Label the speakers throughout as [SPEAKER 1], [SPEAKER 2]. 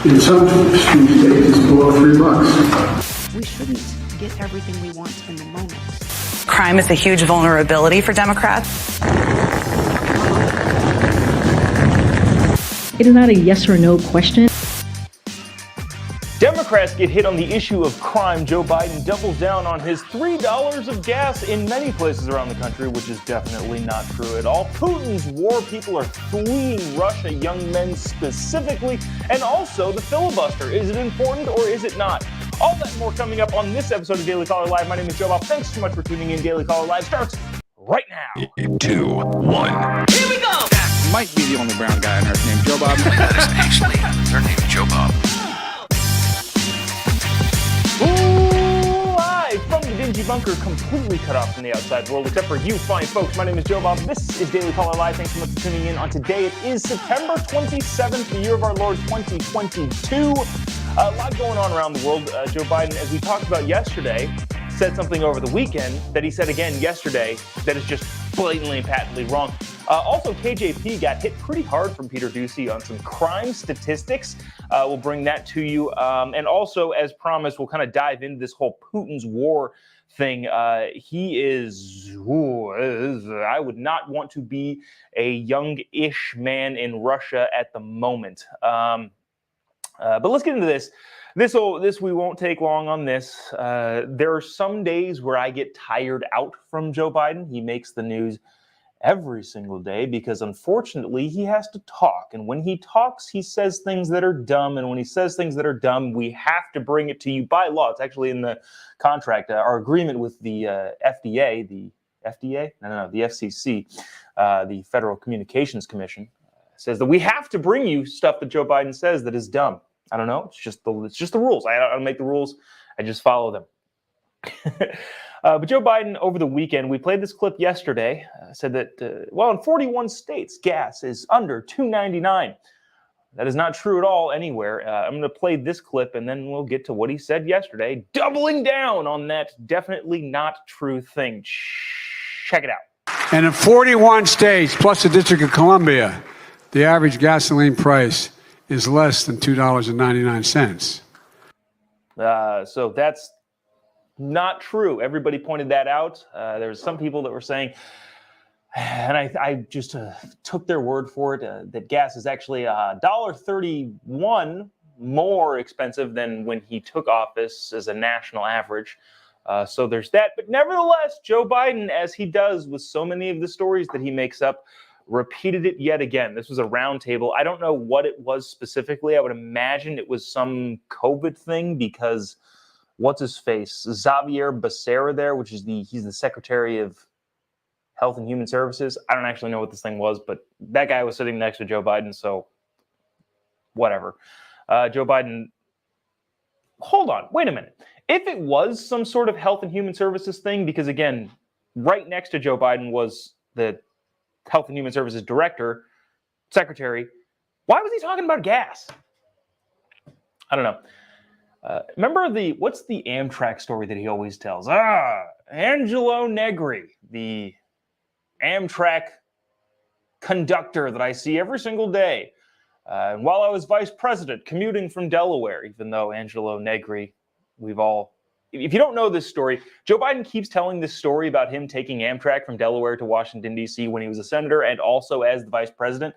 [SPEAKER 1] In some states, it's below $3.
[SPEAKER 2] We shouldn't get everything we want in the moment.
[SPEAKER 3] Crime is a huge vulnerability for Democrats.
[SPEAKER 4] It is not a yes or no question.
[SPEAKER 5] Democrats get hit on the issue of crime. Joe Biden doubles down on his $3 of gas in many places around the country, which is definitely not true at all. Putin's war, people are fleeing Russia, young men specifically, and also the filibuster. Is it important or is it not? All that and more coming up on this episode of Daily Caller Live. My name is Jobob. Thanks so much for tuning in. Daily Caller Live starts right now.
[SPEAKER 6] 2, 1.
[SPEAKER 2] Here we go!
[SPEAKER 7] That might be the only brown guy on earth named Jobob.
[SPEAKER 6] That is actually their name, Jobob.
[SPEAKER 5] Live from the dingy bunker, completely cut off from the outside world, except for you fine folks. My name is Jobob. This is Daily Caller Live. Thanks so much for tuning in on today. It is September 27th, the year of our Lord 2022. A lot going on around the world. Joe Biden, as we talked about yesterday, said something over the weekend that he said again yesterday that is just blatantly and patently wrong. Also, KJP got hit pretty hard from Peter Doocy on some crime statistics. We'll bring that to you. And also, as promised, we'll kind of dive into this whole Putins War thing. He is, I would not want to be a young-ish man in Russia at the moment. But let's get into this. This we won't take long on this. There are some days where I get tired out from Joe Biden. He makes the news every single day because, unfortunately, he has to talk. And when he talks, he says things that are dumb. And when he says things that are dumb, we have to bring it to you by law. It's actually in the contract. Our agreement with the FDA, the FCC, the Federal Communications Commission, says that we have to bring you stuff that Joe Biden says that is dumb. I don't know. It's just the rules. I don't make the rules. I just follow them. But Joe Biden, over the weekend, we played this clip yesterday, said that, in 41 states, gas is under $2.99. That is not true at all anywhere. I'm going to play this clip, and then we'll get to what he said yesterday, doubling down on that definitely not true thing. Check it out.
[SPEAKER 1] And in 41 states, plus the District of Columbia, the average gasoline price is less than $2.99.
[SPEAKER 5] So that's not true. Everybody pointed that out. There were some people that were saying, and I just took their word for it, that gas is actually $1.31 more expensive than when he took office as a national average. So there's that. But nevertheless, Joe Biden, as he does with so many of the stories that he makes up, repeated it yet again. This was a roundtable. I don't know what it was specifically. I would imagine it was some COVID thing because what's his face? Xavier Becerra there, which is he's the Secretary of Health and Human Services. I don't actually know what this thing was, but that guy was sitting next to Joe Biden, so whatever. Joe Biden, hold on, wait a minute. If it was some sort of Health and Human Services thing, because again, right next to Joe Biden was the Health and Human Services Director, Secretary. Why was he talking about gas? I don't know. Remember what's the Amtrak story that he always tells? Angelo Negri, the Amtrak conductor that I see every single day. And while I was vice president, commuting from Delaware, even though Angelo Negri, if you don't know this story, Joe Biden keeps telling this story about him taking Amtrak from Delaware to Washington, D.C. when he was a senator and also as the vice president.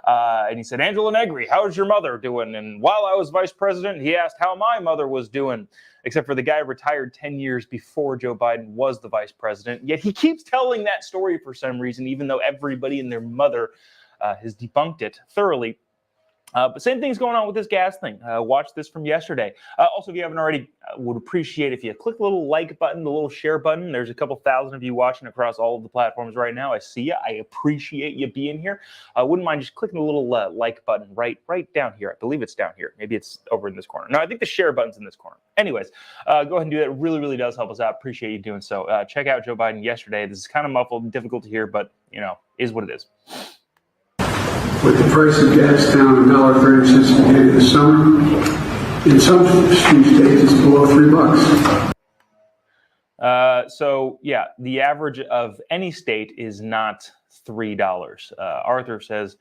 [SPEAKER 5] And he said, Angelo Negri, how's your mother doing? And while I was vice president, he asked how my mother was doing, except for the guy retired 10 years before Joe Biden was the vice president. Yet he keeps telling that story for some reason, even though everybody and their mother has debunked it thoroughly. But same thing's going on with this gas thing. Watch this from yesterday. Also, if you haven't already, would appreciate if you click the little like button, the little share button. There's a couple thousand of you watching across all of the platforms right now. I see you. I appreciate you being here. I wouldn't mind just clicking the little like button right down here. I believe it's down here. Maybe it's over in this corner. No, I think the share button's in this corner. Anyways, go ahead and do that. It really, really does help us out. Appreciate you doing so. Check out Joe Biden yesterday. This is kind of muffled, difficult to hear, but, is what it is.
[SPEAKER 1] With the price of gas down $1.30 since the beginning of the summer, in some states it's below $3.
[SPEAKER 5] So the average of any state is not $3. Arthur says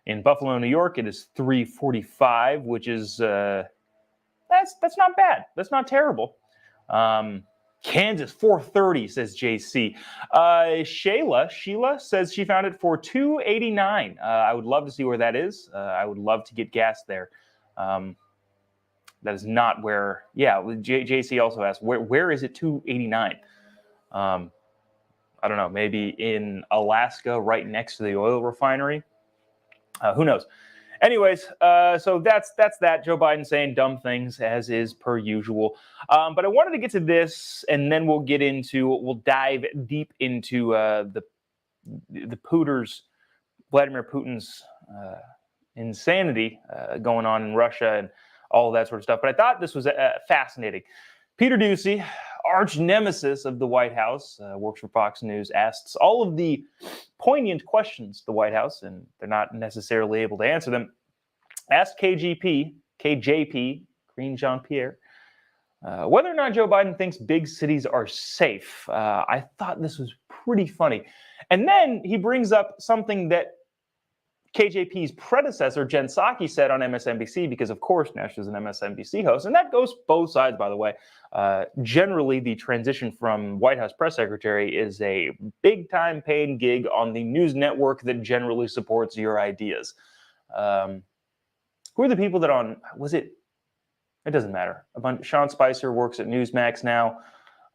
[SPEAKER 5] In Buffalo, New York, it is 3:45, which is that's not bad. That's not terrible. Kansas 4:30, says JC. Sheila says she found it for $2.89. I would love to see where that is. I would love to get gas there. That is not where. Yeah, JC also asked where is it $2.89? I don't know. Maybe in Alaska, right next to the oil refinery. Who knows? Anyways, so that's that. Joe Biden saying dumb things as is per usual. But I wanted to get to this, and then we'll dive deep into the Vladimir Putin's insanity going on in Russia and all of that sort of stuff. But I thought this was fascinating. Peter Doocy, arch nemesis of the White House, works for Fox News, asks all of the poignant questions to the White House, and they're not necessarily able to answer them. Asked KJP, Karine Jean-Pierre, whether or not Joe Biden thinks big cities are safe. I thought this was pretty funny. And then he brings up something that KJP's predecessor, Jen Psaki, said on MSNBC, because, of course, now she's an MSNBC host. And that goes both sides, by the way. Generally, the transition from White House press secretary is a big-time paid gig on the news network that generally supports your ideas. Who are the people that it doesn't matter. Sean Spicer works at Newsmax now.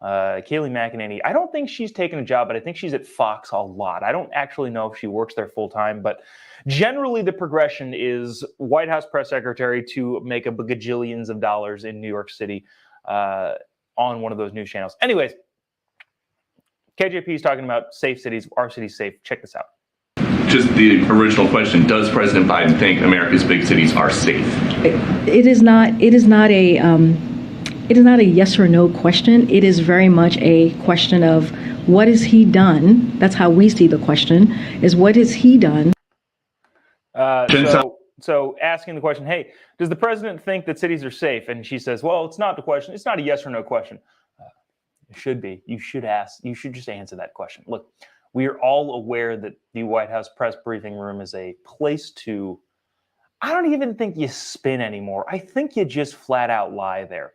[SPEAKER 5] Kayleigh McEnany, I don't think she's taken a job, but I think she's at Fox a lot. I don't actually know if she works there full time, but generally the progression is White House press secretary to make a bajillions of dollars in New York City on one of those news channels. Anyways, KJP is talking about safe cities. Our city's safe. Check this out.
[SPEAKER 6] Just the original question: does President Biden think America's big cities are safe?
[SPEAKER 4] It is not a yes or no question. It is very much a question of what has he done? That's how we see the question, is what has he done?
[SPEAKER 5] So asking the question, hey, does the president think that cities are safe? And she says, well, it's not the question. It's not a yes or no question. It should be. You should ask. You should just answer that question. Look, we are all aware that the White House press briefing room is a place to, I don't even think you spin anymore. I think you just flat out lie there.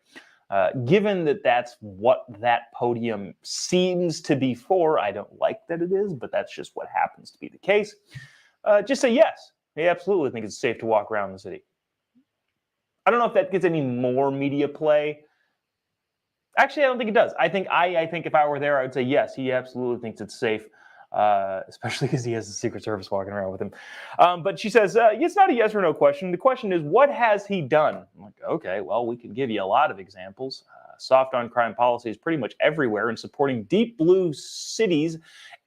[SPEAKER 5] Given that that's what that podium seems to be for, I don't like that it is, but that's just what happens to be the case. Just say yes. I absolutely think it's safe to walk around the city. I don't know if that gets any more media play. Actually, I don't think it does. I think if I were there, I would say yes. He absolutely thinks it's safe. Especially because he has the Secret Service walking around with him. But she says, it's not a yes or no question. The question is, what has he done? I'm like, okay, well, we can give you a lot of examples. Soft on crime policies pretty much everywhere and supporting deep blue cities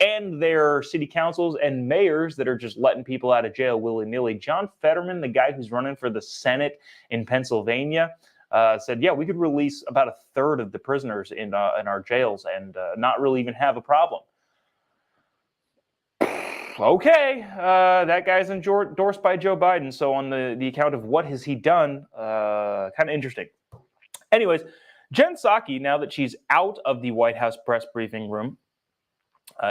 [SPEAKER 5] and their city councils and mayors that are just letting people out of jail willy-nilly. John Fetterman, the guy who's running for the Senate in Pennsylvania, said, yeah, we could release about a third of the prisoners in our jails and not really even have a problem. Okay, that guy's endorsed by Joe Biden. So on the account of what has he done, kind of interesting. Anyways, Jen Psaki, now that she's out of the White House press briefing room,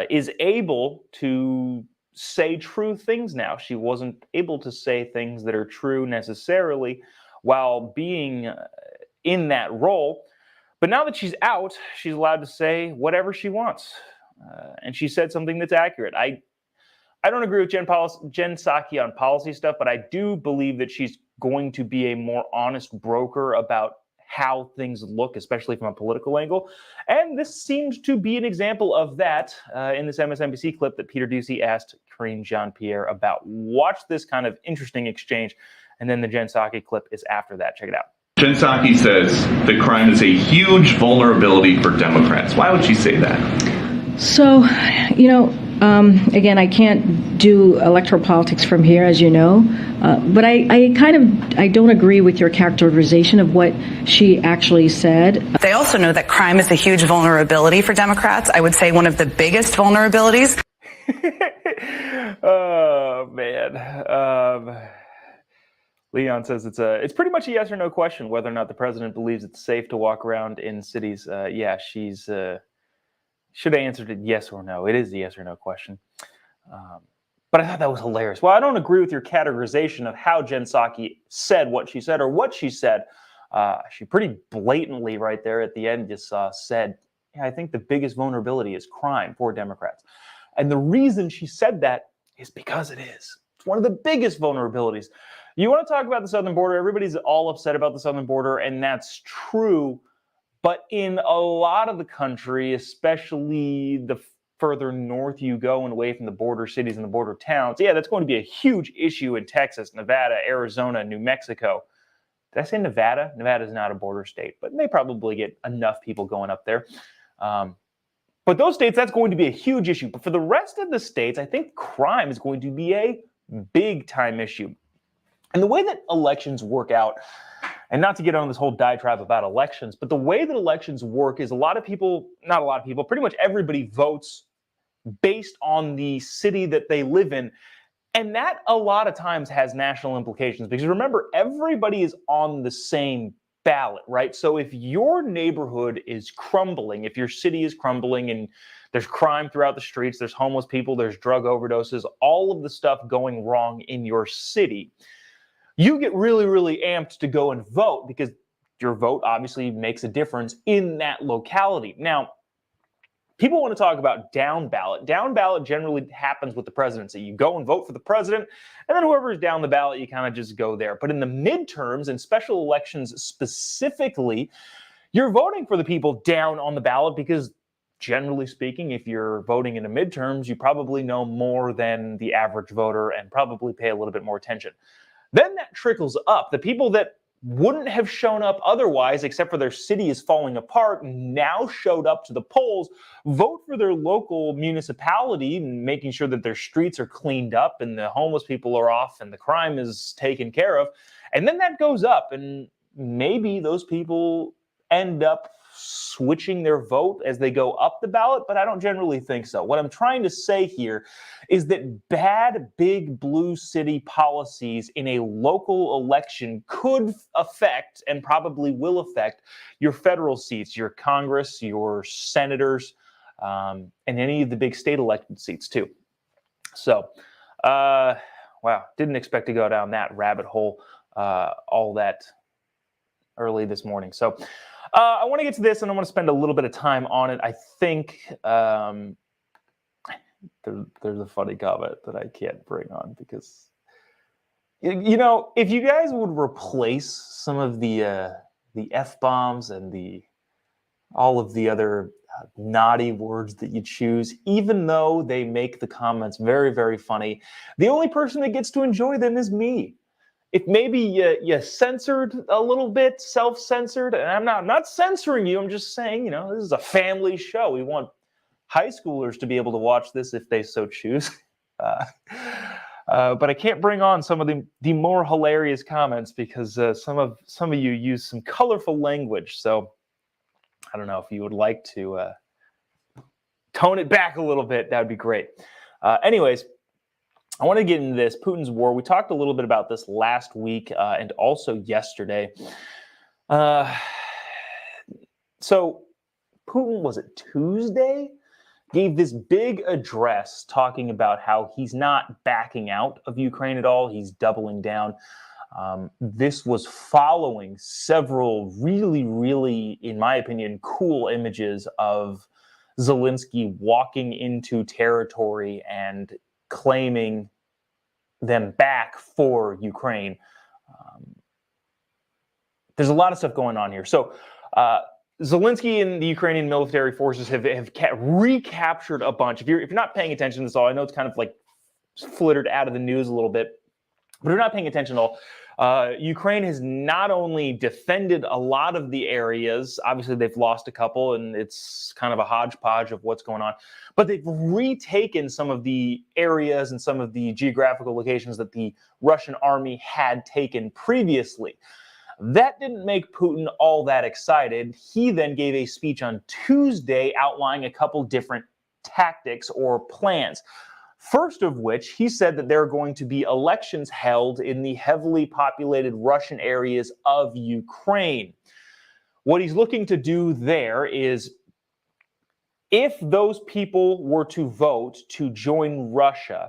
[SPEAKER 5] is able to say true things now. She wasn't able to say things that are true necessarily while being in that role. But now that she's out, she's allowed to say whatever she wants. And she said something that's accurate. I don't agree with Jen Psaki on policy stuff, but I do believe that she's going to be a more honest broker about how things look, especially from a political angle. And this seems to be an example of that in this MSNBC clip that Peter Doocy asked Karine Jean-Pierre about. Watch this kind of interesting exchange, and then the Jen Psaki clip is after that. Check it out.
[SPEAKER 6] Jen Psaki says that crime is a huge vulnerability for Democrats. Why would she say that?
[SPEAKER 4] So, again, I can't do electoral politics from here, as you know, but I don't agree with your characterization of what she actually said.
[SPEAKER 3] They also know that crime is a huge vulnerability for Democrats. I would say one of the biggest vulnerabilities.
[SPEAKER 5] Oh, man. Leon says it's pretty much a yes or no question whether or not the president believes it's safe to walk around in cities. Yeah, she's... should have answered it yes or no. It is the yes or no question. But I thought that was hilarious. Well, I don't agree with your categorization of how Jen Psaki said what she said or what she said. She pretty blatantly right there at the end just said, yeah, I think the biggest vulnerability is crime for Democrats. And the reason she said that is because it is. It's one of the biggest vulnerabilities. You want to talk about the southern border, everybody's all upset about the southern border, and that's true. But in a lot of the country, especially the further north you go and away from the border cities and the border towns, yeah, that's going to be a huge issue in Texas, Nevada, Arizona, New Mexico. Did I say Nevada? Nevada is not a border state, but they probably get enough people going up there. But those states, that's going to be a huge issue. But for the rest of the states, I think crime is going to be a big time issue. And the way that elections work out, and not to get on this whole diatribe about elections, but the way that elections work is pretty much everybody votes based on the city that they live in. And that a lot of times has national implications because remember, everybody is on the same ballot, right? So if your neighborhood is crumbling, if your city is crumbling and there's crime throughout the streets, there's homeless people, there's drug overdoses, all of the stuff going wrong in your city, you get really, really amped to go and vote because your vote obviously makes a difference in that locality. Now, people want to talk about down ballot. Down ballot generally happens with the presidency. You go and vote for the president, and then whoever is down the ballot, you kind of just go there. But in the midterms and special elections specifically, you're voting for the people down on the ballot because generally speaking, if you're voting in the midterms, you probably know more than the average voter and probably pay a little bit more attention. Then that trickles up. The people that wouldn't have shown up otherwise, except for their city is falling apart, now showed up to the polls, vote for their local municipality, and making sure that their streets are cleaned up and the homeless people are off and the crime is taken care of. And then that goes up, and maybe those people end up switching their vote as they go up the ballot, but I don't generally think so. What I'm trying to say here is that bad big blue city policies in a local election could affect and probably will affect your federal seats, your Congress, your senators, and any of the big state elected seats too. So, wow, didn't expect to go down that rabbit hole all that early this morning. So I want to get to this, and I want to spend a little bit of time on it. I think there's a funny comment that I can't bring on because, you know, if you guys would replace some of the F-bombs and all of the other naughty words that you choose, even though they make the comments very, very funny, the only person that gets to enjoy them is me. If maybe you censored a little bit, self-censored, and I'm not censoring you, I'm just saying, you know, this is a family show. We want high schoolers to be able to watch this if they so choose. But I can't bring on some of the more hilarious comments because some of you use some colorful language. So I don't know if you would like to tone it back a little bit. That would be great. Anyways, I want to get into this Putin's war. We talked a little bit about this last week and also yesterday. So Putin, was it Tuesday, gave this big address talking about how he's not backing out of Ukraine at all. He's doubling down. This was following several really, really, in my opinion, cool images of Zelensky walking into territory and claiming them back for Ukraine. There's a lot of stuff going on here. So Zelensky and the Ukrainian military forces have recaptured a bunch. If you're not paying attention to this all, I know it's kind of like flittered out of the news a little bit, but if you're not paying attention at all, Ukraine has not only defended a lot of the areas, obviously they've lost a couple and it's kind of a hodgepodge of what's going on, but they've retaken some of the areas and some of the geographical locations that the Russian army had taken previously. That didn't make Putin all that excited. He then gave a speech on Tuesday outlining a couple different tactics or plans. First of which, he said that there are going to be elections held in the heavily populated Russian areas of Ukraine. What he's looking to do there is, if those people were to vote to join Russia,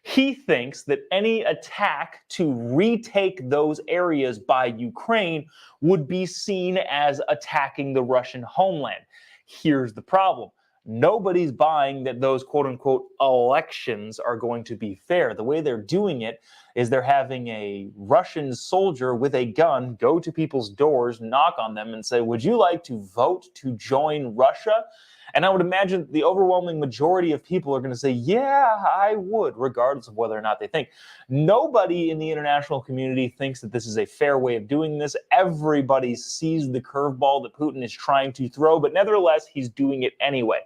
[SPEAKER 5] He thinks that any attack to retake those areas by Ukraine would be seen as attacking the Russian homeland. Here's the problem. Nobody's buying that those quote-unquote elections are going to be fair. The way they're doing it is they're having a Russian soldier with a gun go to people's doors, knock on them, and say, would you like to vote to join Russia? And I would imagine the overwhelming majority of people are going to say, yeah, I would, regardless of whether or not they think. Nobody in the international community thinks that this is a fair way of doing this. Everybody sees the curveball that Putin is trying to throw, but nevertheless, he's doing it anyway.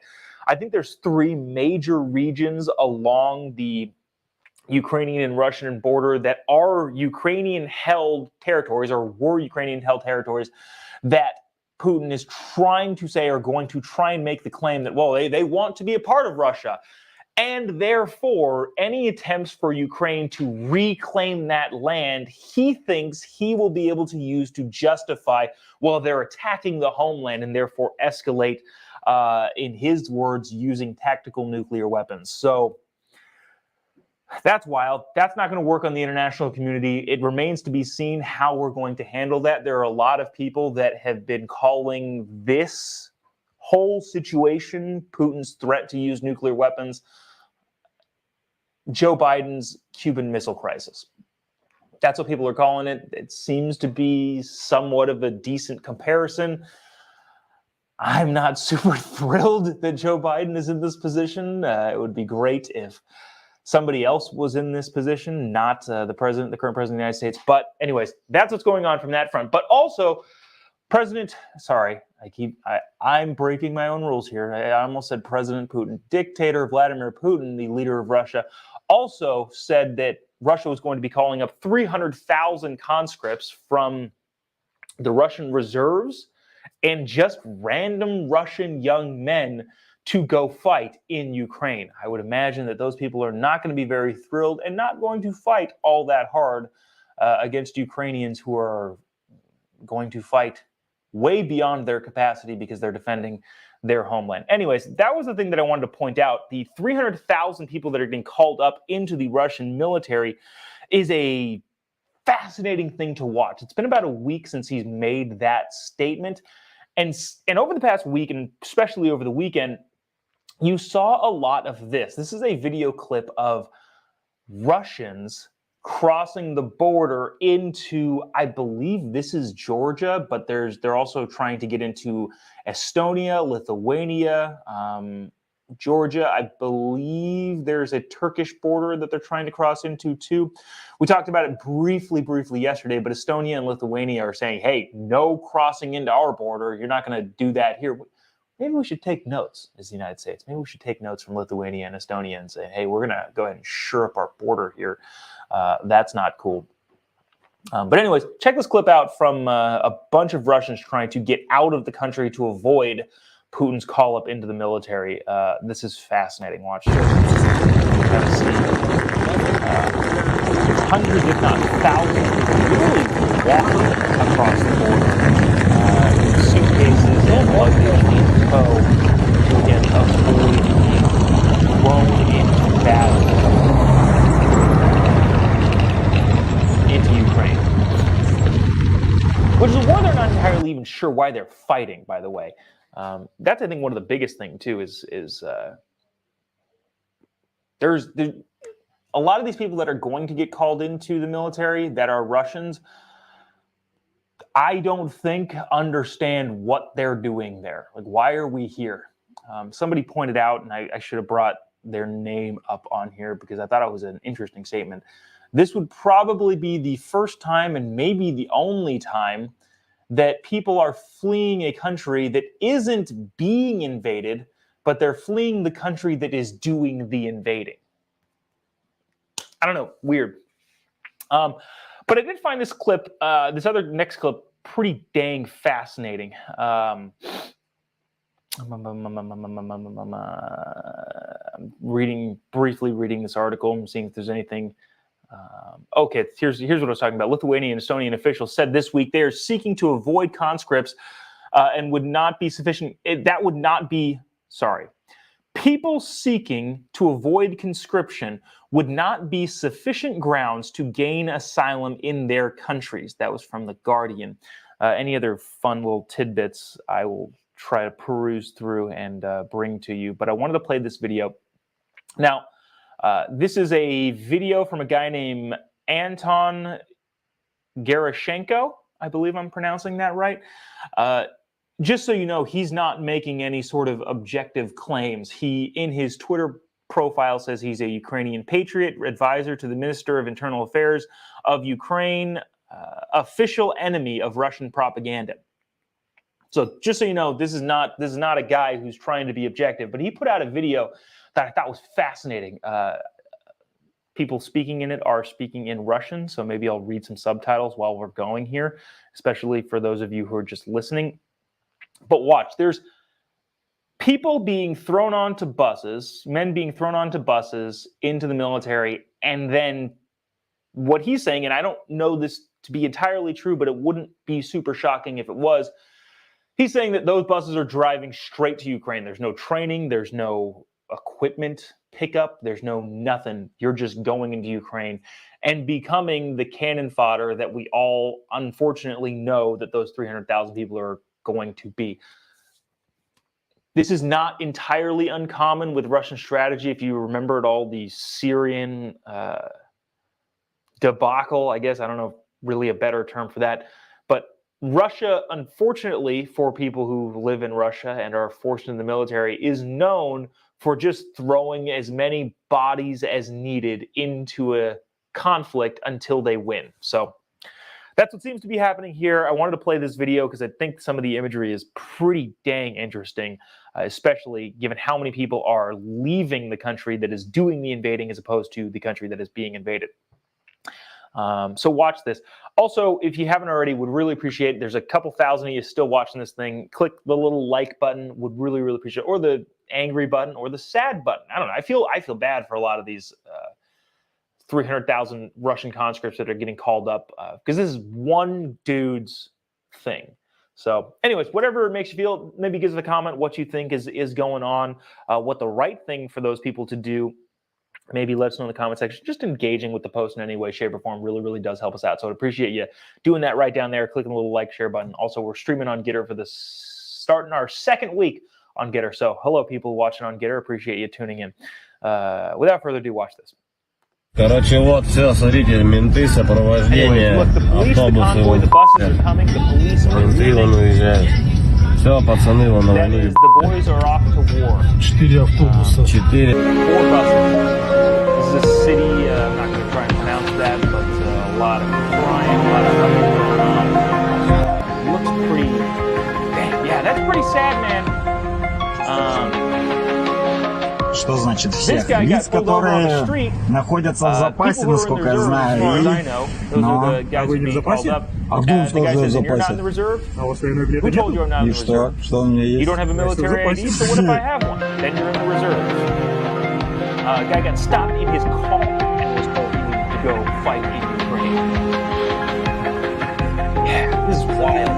[SPEAKER 5] I think there's three major regions along the Ukrainian and Russian border that are Ukrainian-held territories, or were Ukrainian-held territories, that Putin is trying to say are going to try and make the claim that, well, they want to be a part of Russia. And therefore, any attempts for Ukraine to reclaim that land, he thinks he will be able to use to justify, well, they're attacking the homeland and therefore escalate, in his words, using tactical nuclear weapons. So that's wild. That's not going to work on the international community. It remains to be seen how we're going to handle that. There are a lot of people that have been calling this whole situation, Putin's threat to use nuclear weapons, Joe Biden's Cuban Missile Crisis. That's what people are calling it. It seems to be somewhat of a decent comparison. I'm not super thrilled that Joe Biden is in this position. It would be great if somebody else was in this position, not the current president of the United States. But anyways, that's what's going on from that front. But also, I'm breaking my own rules here. I almost said President Putin. Dictator Vladimir Putin, the leader of Russia, also said that Russia was going to be calling up 300,000 conscripts from the Russian reserves and just random Russian young men to go fight in Ukraine. I would imagine that those people are not going to be very thrilled and not going to fight all that hard against Ukrainians who are going to fight way beyond their capacity because they're defending their homeland. Anyways, that was the thing that I wanted to point out. The 300,000 people that are being called up into the Russian military is a fascinating thing to watch. It's been about a week since he's made that statement. And over the past week, and especially over the weekend, you saw a lot of this. This is a video clip of Russians crossing the border into, I believe this is Georgia, but they're also trying to get into Estonia, Lithuania, Georgia. I believe there's a Turkish border that they're trying to cross into too. We talked about it briefly yesterday, but Estonia and Lithuania are saying, hey, no crossing into our border. You're not going to do that here. Maybe we should take notes as the United States. Maybe we should take notes from Lithuania and Estonia and say, hey, we're going to go ahead and shore up our border here. That's not cool. But anyways, check this clip out from a bunch of Russians trying to get out of the country to avoid Putin's call up into the military. This is fascinating. Watch this. Hundreds, if not thousands, literally walking across the border. Suitcases and luggage in tow to again avoid being thrown into battle into Ukraine. Which is a war they're not entirely even sure why they're fighting, by the way. That's, I think, one of the biggest things, too, is there's a lot of these people that are going to get called into the military that are Russians, I don't think understand what they're doing there. Like, why are we here? Somebody pointed out, and I should have brought their name up on here because I thought it was an interesting statement. This would probably be the first time and maybe the only time that people are fleeing a country that isn't being invaded, but they're fleeing the country that is doing the invading. I don't know, weird. But I did find this clip, next clip, pretty dang fascinating. I'm briefly reading this article. I'm seeing if there's anything. Okay, here's what I was talking about. Lithuanian and Estonian officials said this week they are seeking to avoid conscripts and would not be sufficient. That would not be, people seeking to avoid conscription would not be sufficient grounds to gain asylum in their countries. That was from The Guardian. Any other fun little tidbits I will try to peruse through and bring to you. But I wanted to play this video. Now, this is a video from a guy named Anton Gerashenko. I believe I'm pronouncing that right. Just so you know, he's not making any sort of objective claims. He, in his Twitter profile, says he's a Ukrainian patriot, advisor to the Minister of Internal Affairs of Ukraine, official enemy of Russian propaganda. So just so you know, this is not a guy who's trying to be objective, but he put out a video that I thought was fascinating. People speaking in it are speaking in Russian, so maybe I'll read some subtitles while we're going here, especially for those of you who are just listening. But watch, there's people being thrown onto buses, men being thrown onto buses into the military, and then what he's saying, and I don't know this to be entirely true, but it wouldn't be super shocking if it was, he's saying that those buses are driving straight to Ukraine. There's no training, there's no equipment pickup, there's no nothing. You're just going into Ukraine and becoming the cannon fodder that we all unfortunately know that those 300,000 people are going to be. This is not entirely uncommon with Russian strategy. If you remember at all the Syrian debacle, I guess, I don't know really a better term for that, but Russia, unfortunately, for people who live in Russia and are forced in the military, is known for just throwing as many bodies as needed into a conflict until they win. So that's what seems to be happening here. I wanted to play this video because I think some of the imagery is pretty dang interesting, especially given how many people are leaving the country that is doing the invading as opposed to the country that is being invaded. So watch this. Also, if you haven't already, would really appreciate it. There's a couple thousand of you still watching this thing. Click the little like button. Would really, really appreciate it. Or the angry button or the sad button. I don't know. I feel bad for a lot of these 300,000 Russian conscripts that are getting called up because this is one dude's thing. So anyways, whatever makes you feel, maybe give us a comment what you think is going on, what the right thing for those people to do. Maybe let us know in the comment section. Just engaging with the post in any way, shape, or form really, really does help us out. So I'd appreciate you doing that right down there, clicking the little like, share button. Also, we're streaming on Getter for the starting our second week on Getter. So hello, people watching on Getter. Appreciate you tuning in. Without further ado, watch this.
[SPEAKER 8] Короче, вот все, смотрите, менты, сопровождение,
[SPEAKER 5] Anyways, look, the police, the convoy, the buses are coming, the police are
[SPEAKER 8] менты вон
[SPEAKER 5] leaving.
[SPEAKER 8] уезжают. Все, пацаны, вон
[SPEAKER 5] That
[SPEAKER 8] они.
[SPEAKER 5] is, the boys are off to war.
[SPEAKER 8] 4 автобуса. 4.
[SPEAKER 5] 4 buses. This is a city, I'm not going to try and pronounce that, but a lot of crying, a lot of hugging going on. Looks pretty, dang, yeah, that's pretty sad, man.
[SPEAKER 9] Что значит всех
[SPEAKER 5] guy
[SPEAKER 9] лиц,
[SPEAKER 5] got pulled over on the
[SPEAKER 9] которые
[SPEAKER 5] street.
[SPEAKER 9] находятся в запасе,
[SPEAKER 5] People who are in
[SPEAKER 9] насколько я
[SPEAKER 5] reserve, as
[SPEAKER 9] знаю.
[SPEAKER 5] far as I know, those are the guys
[SPEAKER 9] вы не в
[SPEAKER 5] being called
[SPEAKER 9] запасе?
[SPEAKER 5] up.
[SPEAKER 9] А кто вам
[SPEAKER 5] The
[SPEAKER 9] сказал,
[SPEAKER 5] guy
[SPEAKER 9] что я
[SPEAKER 5] says,
[SPEAKER 9] в
[SPEAKER 5] and you're not in
[SPEAKER 9] запасе?
[SPEAKER 5] the reserve?
[SPEAKER 9] А у вас военного билета
[SPEAKER 5] Who told you I'm not in
[SPEAKER 9] И
[SPEAKER 5] the
[SPEAKER 9] что?
[SPEAKER 5] reserve?
[SPEAKER 9] Что у меня есть?
[SPEAKER 5] You don't have a military
[SPEAKER 9] Я в
[SPEAKER 5] ID, so what if I have one? Then you're in the reserve. A guy got stopped in his car and was told he needed to go fight in Ukraine. Yeah, this is wild.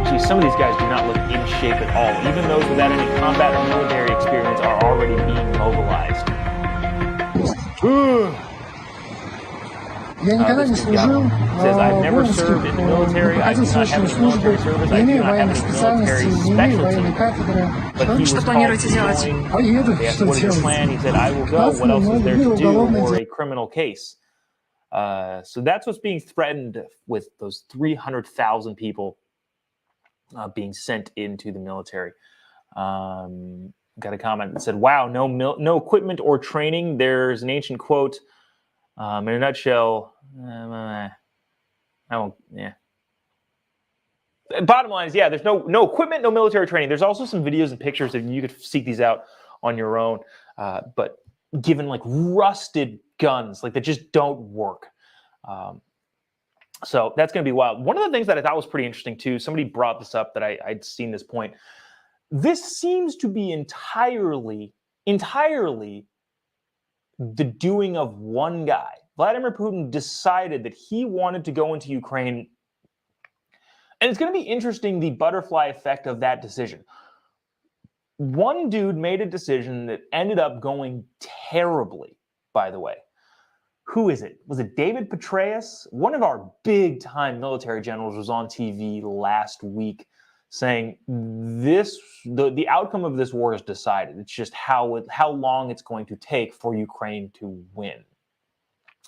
[SPEAKER 5] Gee, some of these guys do not look in shape at all. Even those without any combat or military experience are already being mobilized.
[SPEAKER 10] Я никогда не служил в воинских, проходил срочную службу, не имею военной специальности, не имею военной кафедры.
[SPEAKER 3] Что планируете делать?
[SPEAKER 10] Поеду, что
[SPEAKER 5] What is your
[SPEAKER 10] делать?
[SPEAKER 5] plan? He said, I will go. What else is there to do? Or a criminal case. So that's what's being threatened with those 300,000 people being sent into the military. Got a comment that said, wow, no equipment or training. There's an ancient quote. In a nutshell, I won't, yeah. Bottom line is, yeah, there's no equipment, no military training. There's also some videos and pictures, and you could seek these out on your own. But given like rusted guns, like that just don't work. So that's going to be wild. One of the things that I thought was pretty interesting too, somebody brought this up that I'd seen this point. This seems to be entirely the doing of one guy. Vladimir Putin decided that he wanted to go into Ukraine And it's going to be interesting, the butterfly effect of that decision. One dude made a decision that ended up going terribly, by the way. Who is it? Was it David Petraeus? One of our big-time military generals was on TV last week saying the outcome of this war is decided. It's just how long it's going to take for Ukraine to win,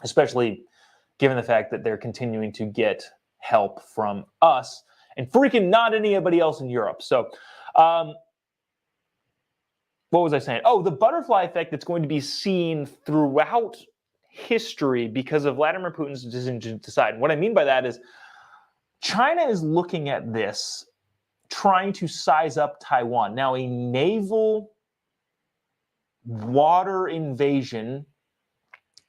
[SPEAKER 5] especially given the fact that they're continuing to get help from us and freaking not anybody else in Europe. So, what was I saying? Oh, the butterfly effect that's going to be seen throughout history because of Vladimir Putin's decision to decide. And what I mean by that is China is looking at this, trying to size up Taiwan. Now, a naval water invasion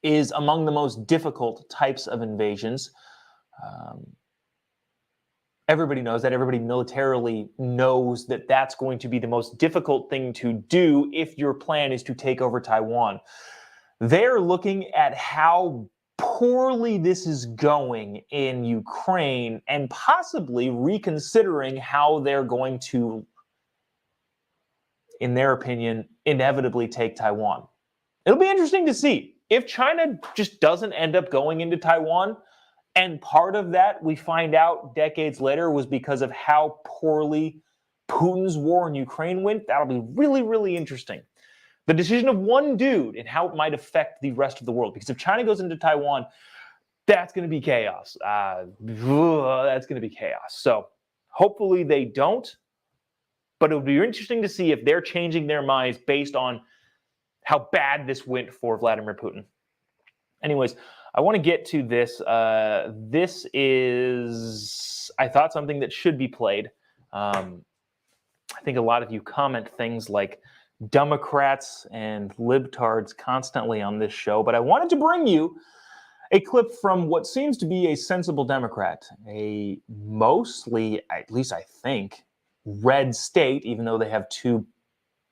[SPEAKER 5] is among the most difficult types of invasions. Everybody knows that. Everybody militarily knows that that's going to be the most difficult thing to do if your plan is to take over Taiwan. They're looking at how poorly this is going in Ukraine and possibly reconsidering how they're going to, in their opinion, inevitably take Taiwan. It'll be interesting to see if China just doesn't end up going into Taiwan. And part of that, we find out decades later, was because of how poorly Putin's war in Ukraine went. That'll be really, really interesting. The decision of one dude and how it might affect the rest of the world. Because if China goes into Taiwan, that's going to be chaos. That's going to be chaos. So hopefully they don't. But it would be interesting to see if they're changing their minds based on how bad this went for Vladimir Putin. Anyways, I want to get to this. This is, I thought, something that should be played. I think a lot of you comment things like Democrats and libtards constantly on this show, but I wanted to bring you a clip from what seems to be a sensible Democrat, a mostly, at least I think, red state, even though they have two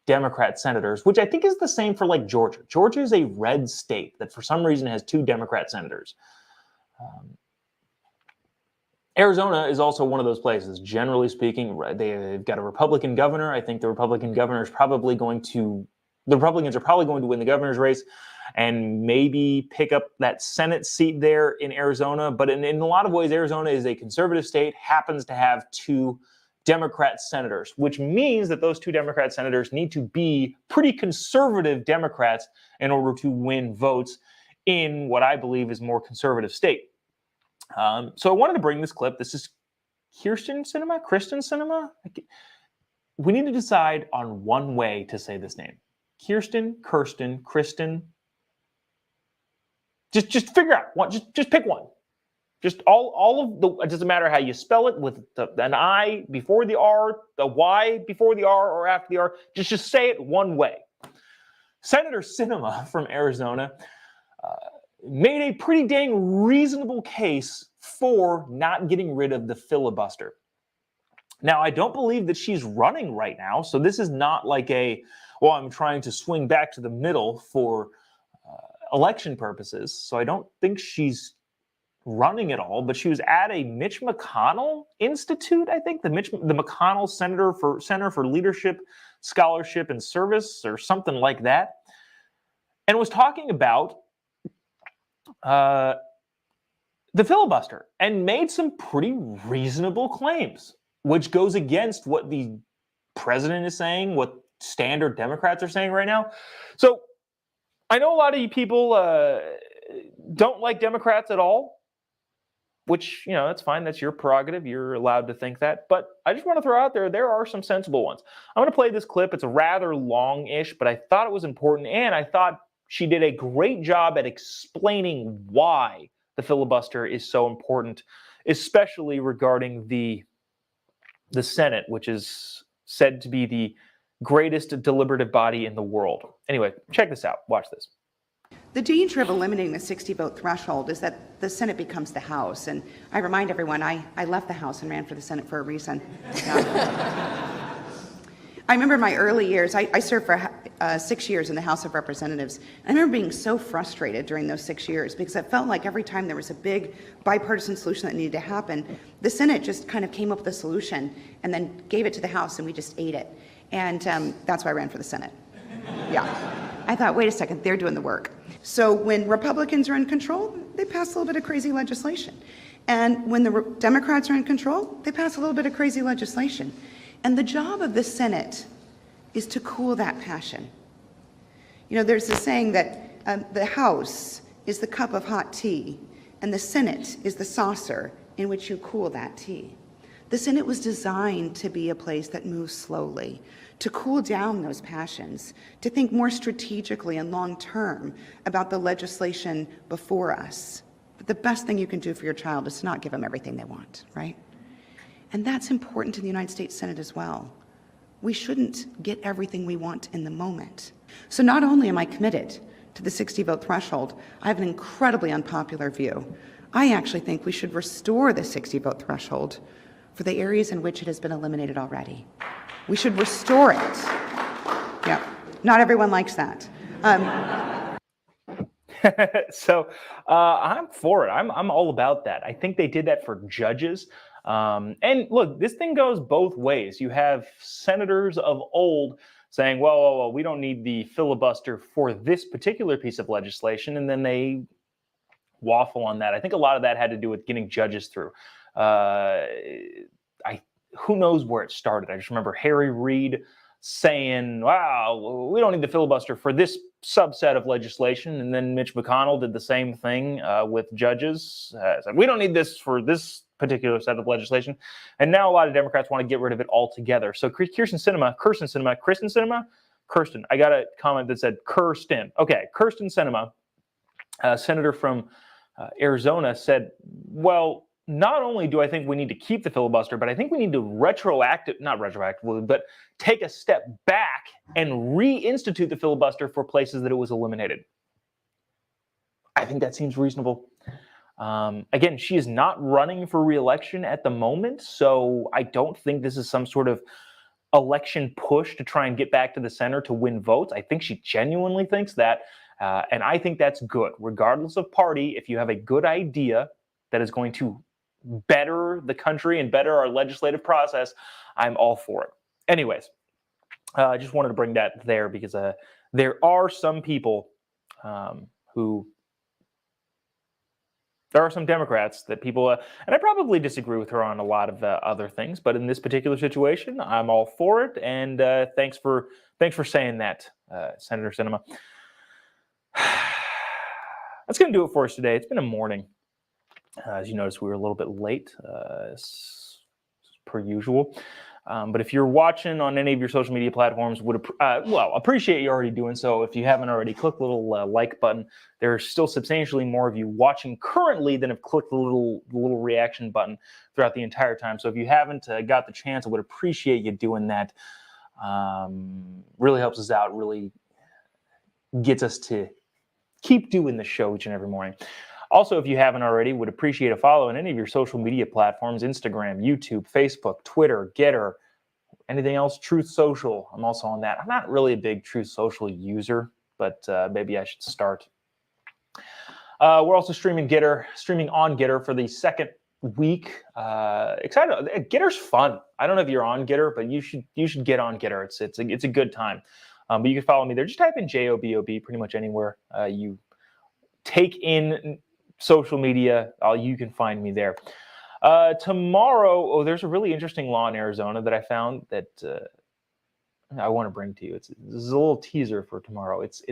[SPEAKER 5] Democrat senators, which I think is the same for like Georgia. Georgia is a red state that for some reason has two Democrat senators. Arizona is also one of those places. Generally speaking, they've got a Republican governor. I think the Republican governor is probably going to, the Republicans are probably going to win the governor's race and maybe pick up that Senate seat there in Arizona. But in a lot of ways, Arizona is a conservative state, happens to have two Democrat senators, which means that those two Democrat senators need to be pretty conservative Democrats in order to win votes in what I believe is more conservative state. So I wanted to bring this clip. This is Kirsten Sinema? We need to decide on one way to say this name. Kirsten. Just figure out one. Just pick one. Just all of the, it doesn't matter how you spell it, with an I before the R, the Y before the R, or after the R. Just say it one way. Senator Sinema from Arizona made a pretty dang reasonable case for not getting rid of the filibuster. Now, I don't believe that she's running right now, so this is not like well, I'm trying to swing back to the middle for election purposes, so I don't think she's running at all, but she was at a Mitch McConnell Institute, I think, the McConnell Center for Leadership, Scholarship, and Service, or something like that, and was talking about the filibuster and made some pretty reasonable claims, which goes against what the president is saying, what standard Democrats are saying right now. So I know a lot of you people don't like Democrats at all, which, you know, that's fine. That's your prerogative. You're allowed to think that. But I just want to throw out there are some sensible ones. I'm going to play this clip. It's rather long-ish, but I thought it was important, and I thought she did a great job at explaining why the filibuster is so important, especially regarding the Senate, which is said to be the greatest deliberative body in the world. Anyway, check this out. Watch this.
[SPEAKER 2] The danger of eliminating the 60-vote threshold is that the Senate becomes the House. And I remind everyone, I left the House and ran for the Senate for a reason. I remember my early years, I served for 6 years in the House of Representatives. I remember being so frustrated during those 6 years because it felt like every time there was a big bipartisan solution that needed to happen, the Senate just kind of came up with a solution and then gave it to the House and we just ate it. And that's why I ran for the Senate. Yeah. I thought, wait a second, they're doing the work. So when Republicans are in control, they pass a little bit of crazy legislation. And when the Democrats are in control, they pass a little bit of crazy legislation. And the job of the Senate is to cool that passion. You know, there's a saying that the House is the cup of hot tea, and the Senate is the saucer in which you cool that tea. The Senate was designed to be a place that moves slowly, to cool down those passions, to think more strategically and long-term about the legislation before us. But the best thing you can do for your child is to not give them everything they want, right? And that's important to the United States Senate as well. We shouldn't get everything we want in the moment. So not only am I committed to the 60-vote threshold, I have an incredibly unpopular view. I actually think we should restore the 60-vote threshold for the areas in which it has been eliminated already. We should restore it. Yeah, not everyone likes that.
[SPEAKER 5] So I'm for it. I'm all about that. I think they did that for judges. And look, this thing goes both ways. You have senators of old saying, well, we don't need the filibuster for this particular piece of legislation. And then they waffle on that. I think a lot of that had to do with getting judges through. Who knows where it started? I just remember Harry Reid saying, wow, we don't need the filibuster for this subset of legislation. And then Mitch McConnell did the same thing with judges. Said, we don't need this for this particular set of legislation. And now a lot of Democrats want to get rid of it altogether. So Kirsten, I got a comment that said Kirsten. Okay, Kirsten Sinema, senator from Arizona, said, well, not only do I think we need to keep the filibuster, but I think we need to not retroactively, but take a step back and reinstitute the filibuster for places that it was eliminated. I think that seems reasonable. Again, she is not running for re-election at the moment, so I don't think this is some sort of election push to try and get back to the center to win votes. I think she genuinely thinks that, and I think that's good. Regardless of party, if you have a good idea that is going to better the country and better our legislative process, I'm all for it. Anyways, I just wanted to bring that there because there are some people there are some Democrats that people, and I probably disagree with her on a lot of other things, but in this particular situation, I'm all for it. And thanks for saying that, Senator Sinema. That's going to do it for us today. It's been a morning. As you notice, we were a little bit late, as per usual. But if you're watching on any of your social media platforms, would appreciate you already doing so. If you haven't already, click the little like button. There's still substantially more of you watching currently than have clicked the little reaction button throughout the entire time. So if you haven't got the chance, I would appreciate you doing that. Really helps us out. Really gets us to keep doing the show each and every morning. Also, if you haven't already, would appreciate a follow on any of your social media platforms: Instagram, YouTube, Facebook, Twitter, Getter, anything else, Truth Social. I'm also on that. I'm not really a big Truth Social user, but maybe I should start. We're also streaming on Getter for the second week. Excited. Getter's fun. I don't know if you're on Getter, but you should get on Getter. It's a good time. But you can follow me there. Just type in JOBOB pretty much anywhere you take in social media, you can find me there. Tomorrow, there's a really interesting law in Arizona that I found that I want to bring to you. This is a little teaser for tomorrow. It's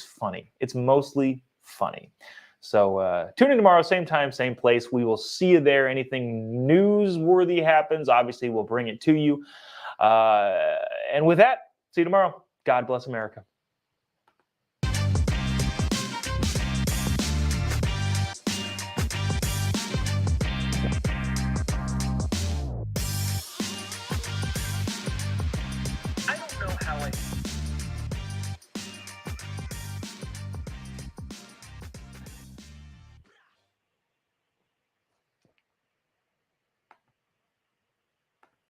[SPEAKER 5] funny. It's mostly funny. So tune in tomorrow, same time, same place. We will see you there. Anything newsworthy happens, obviously we'll bring it to you. And with that, see you tomorrow. God bless America.